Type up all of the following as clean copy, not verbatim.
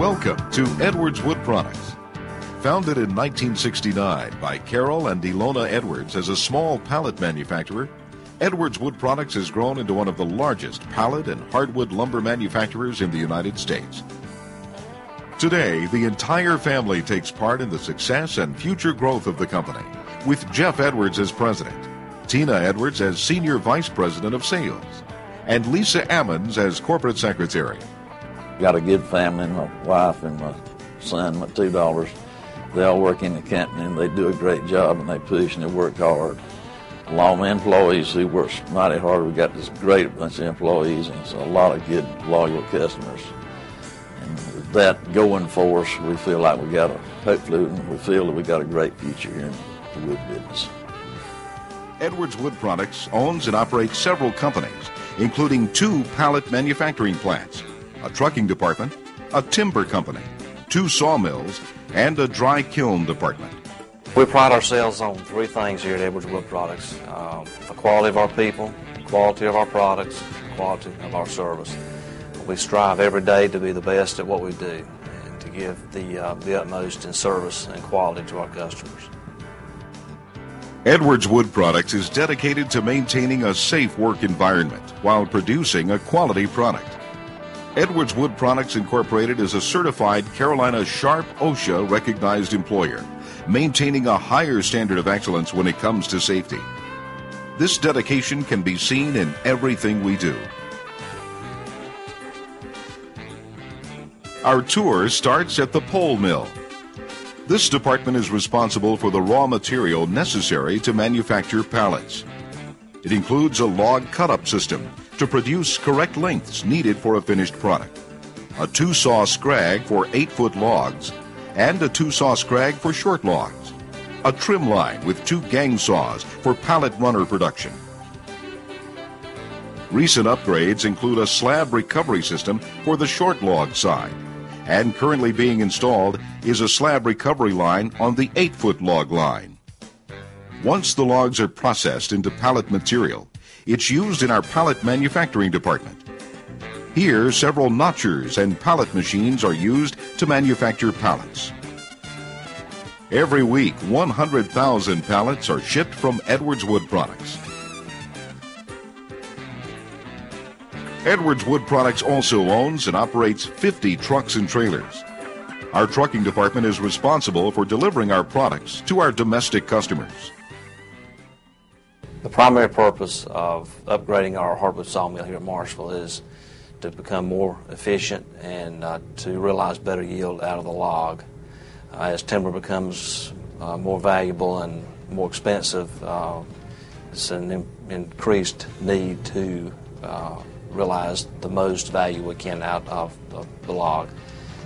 Welcome to Edwards Wood Products. Founded in 1969 by Carol and Ilona Edwards as a small pallet manufacturer, Edwards Wood Products has grown into one of the largest pallet and hardwood lumber manufacturers in the United States. Today, the entire family takes part in the success and future growth of the company, with Jeff Edwards as president, Tina Edwards as senior vice president of sales, and Lisa Ammons as corporate secretary. Got a good family, my wife and my son, my two daughters. They all work in the company and they do a great job and they push and they work hard. Along with employees who work mighty hard. We got this great bunch of employees and so a lot of good, loyal customers. And with that going for us, we feel like we got a great future here in the wood business. Edwards Wood Products owns and operates several companies, including 2 pallet manufacturing plants, a trucking department, a timber company, 2 sawmills, and a dry kiln department. We pride ourselves on 3 things here at Edwards Wood Products: the quality of our people, the quality of our products, the quality of our service. We strive every day to be the best at what we do and to give the utmost in service and quality to our customers. Edwards Wood Products is dedicated to maintaining a safe work environment while producing a quality product. Edwards Wood Products Incorporated is a certified Carolina Sharp OSHA recognized employer, maintaining a higher standard of excellence when it comes to safety. This dedication can be seen in everything we do. Our tour starts at the pole mill. This department is responsible for the raw material necessary to manufacture pallets. It includes a log cut-up system to produce correct lengths needed for a finished product, a 2-saw scrag for 8-foot logs, and a 2-saw scrag for short logs, a trim line with 2 gang saws for pallet runner production. Recent upgrades include a slab recovery system for the short log side, and currently being installed is a slab recovery line on the 8-foot log line. Once the logs are processed into pallet material, it's used in our pallet manufacturing department. Here, several notchers and pallet machines are used to manufacture pallets. Every week, 100,000 pallets are shipped from Edwards Wood Products. Edwards Wood Products also owns and operates 50 trucks and trailers. Our trucking department is responsible for delivering our products to our domestic customers. The primary purpose of upgrading our hardwood sawmill here at Marshville is to become more efficient and to realize better yield out of the log. As timber becomes more valuable and more expensive, it's an increased need to realize the most value we can out of the log.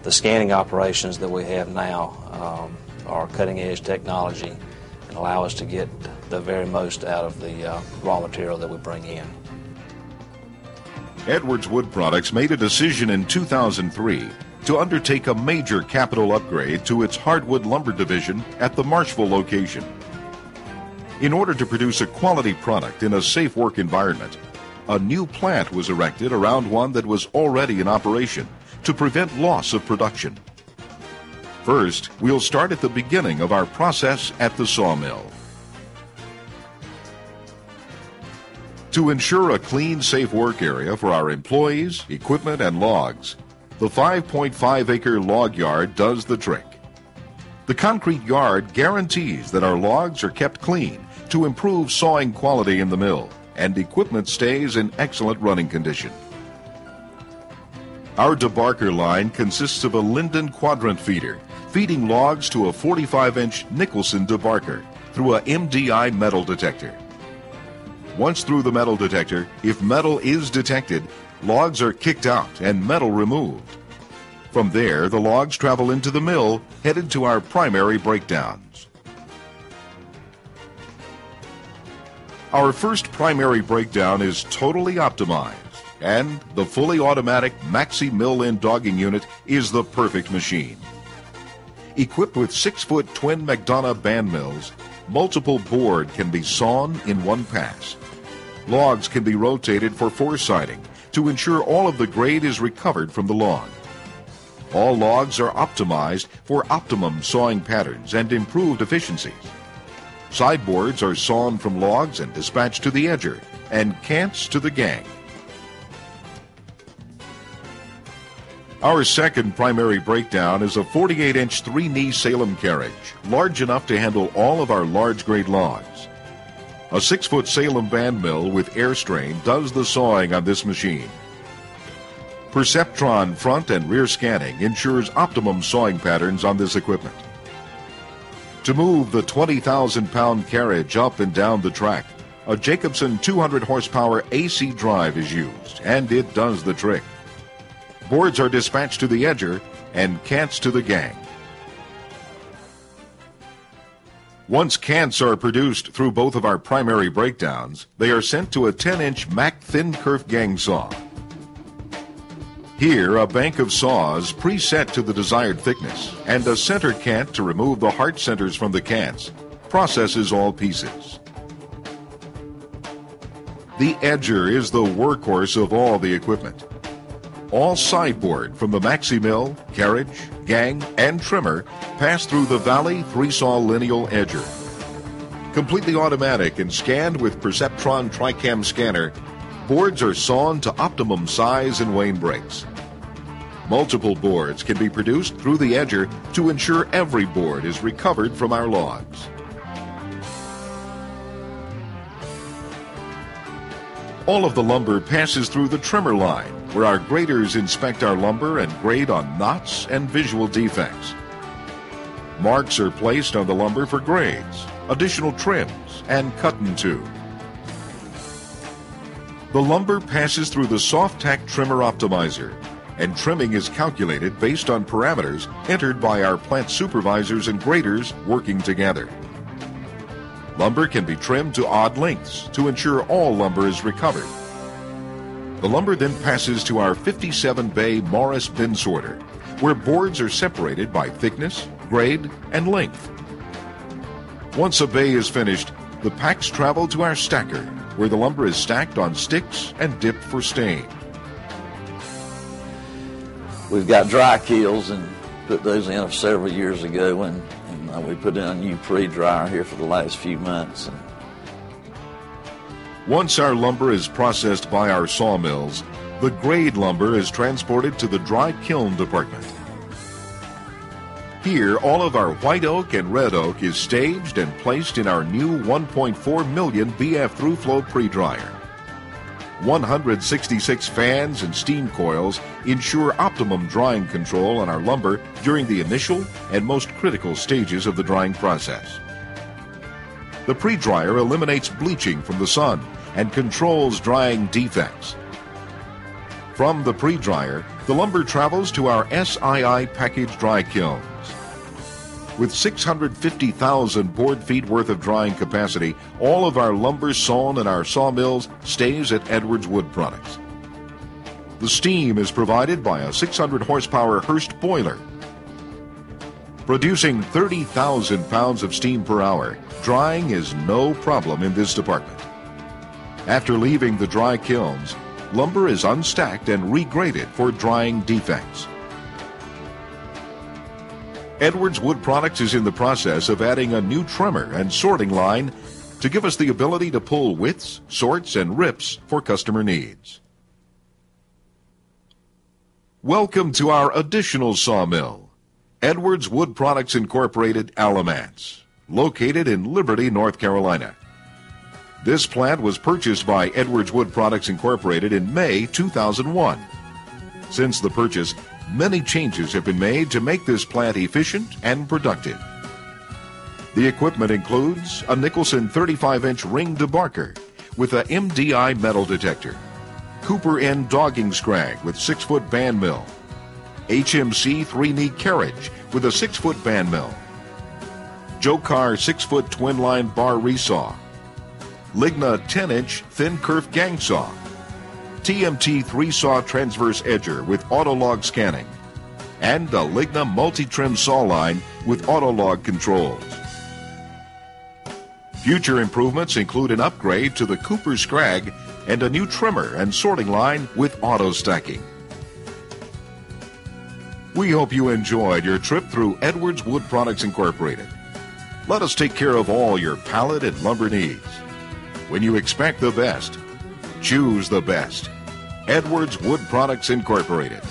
The scanning operations that we have now are cutting-edge technology and allow us to get the very most out of the raw material that we bring in. Edwards Wood Products made a decision in 2003 to undertake a major capital upgrade to its hardwood lumber division at the Marshville location. In order to produce a quality product in a safe work environment, a new plant was erected around one that was already in operation to prevent loss of production. First, we'll start at the beginning of our process at the sawmill. To ensure a clean, safe work area for our employees, equipment, and logs, the 5.5-acre log yard does the trick. The concrete yard guarantees that our logs are kept clean to improve sawing quality in the mill, and equipment stays in excellent running condition. Our debarker line consists of a Linden quadrant feeder, feeding logs to a 45-inch Nicholson debarker through a MDI metal detector. Once through the metal detector, if metal is detected, logs are kicked out and metal removed. From there, the logs travel into the mill, headed to our primary breakdowns. Our first primary breakdown is totally optimized, and the fully automatic Maxi Mill-In dogging unit is the perfect machine. Equipped with 6-foot twin McDonough band mills, multiple board can be sawn in one pass. Logs can be rotated for foresighting to ensure all of the grade is recovered from the log. All logs are optimized for optimum sawing patterns and improved efficiencies. Sideboards are sawn from logs and dispatched to the edger, and cants to the gang. Our second primary breakdown is a 48-inch 3-knee Salem carriage, large enough to handle all of our large-grade logs. A 6-foot Salem band mill with air strain does the sawing on this machine. Perceptron front and rear scanning ensures optimum sawing patterns on this equipment. To move the 20,000-pound carriage up and down the track, a Jacobson 200-horsepower AC drive is used, and it does the trick. Boards are dispatched to the edger and cants to the gang. Once cants are produced through both of our primary breakdowns, they are sent to a 10-inch Mac thin kerf gang saw. Here, a bank of saws preset to the desired thickness and a center cant to remove the heart centers from the cants processes all pieces. The edger is the workhorse of all the equipment. All sideboard from the maxi mill, carriage, gang, and trimmer pass through the Valley 3-saw lineal edger. Completely automatic and scanned with Perceptron Tricam scanner, boards are sawn to optimum size and wane breaks. Multiple boards can be produced through the edger to ensure every board is recovered from our logs. All of the lumber passes through the trimmer line, where our graders inspect our lumber and grade on knots and visual defects. Marks are placed on the lumber for grades, additional trims, and cut-and-to. The lumber passes through the soft-tack trimmer optimizer, and trimming is calculated based on parameters entered by our plant supervisors and graders working together. Lumber can be trimmed to odd lengths to ensure all lumber is recovered. The lumber then passes to our 57-bay Morris bin sorter, where boards are separated by thickness, grade, and length. Once a bay is finished, the packs travel to our stacker, where the lumber is stacked on sticks and dipped for stain. We've got dry keels and put those in several years ago, and we put in a new pre-dryer here for the last few months. Once our lumber is processed by our sawmills, the grade lumber is transported to the dry kiln department. Here, all of our white oak and red oak is staged and placed in our new 1.4 million BF through-flow pre-dryer. 166 fans and steam coils ensure optimum drying control on our lumber during the initial and most critical stages of the drying process. The pre-dryer eliminates bleaching from the sun and controls drying defects. From the pre-dryer, the lumber travels to our SII package dry kilns. With 650,000 board feet worth of drying capacity, all of our lumber sawn in our sawmills stays at Edwards Wood Products. The steam is provided by a 600 horsepower Hurst boiler. Producing 30,000 pounds of steam per hour, drying is no problem in this department. After leaving the dry kilns, lumber is unstacked and regraded for drying defects. Edwards Wood Products is in the process of adding a new trimmer and sorting line to give us the ability to pull widths, sorts, and rips for customer needs. Welcome to our additional sawmill, Edwards Wood Products Incorporated, Alamance, located in Liberty, North Carolina. This plant was purchased by Edwards Wood Products Incorporated in May 2001. Since the purchase, many changes have been made to make this plant efficient and productive. The equipment includes a Nicholson 35-inch ring debarker with a MDI metal detector, Cooper end dogging scrag with 6-foot band mill, HMC 3-knee carriage with a 6-foot band mill, Jokar 6-foot twin-line bar resaw, Ligna 10-inch thin kerf gang saw, TMT 3-saw transverse edger with auto-log scanning, and a Ligna multi-trim saw line with auto-log controls. Future improvements include an upgrade to the Cooper scrag and a new trimmer and sorting line with auto stacking. We hope you enjoyed your trip through Edwards Wood Products Incorporated. Let us take care of all your pallet and lumber needs. When you expect the best, choose the best. Edwards Wood Products Incorporated.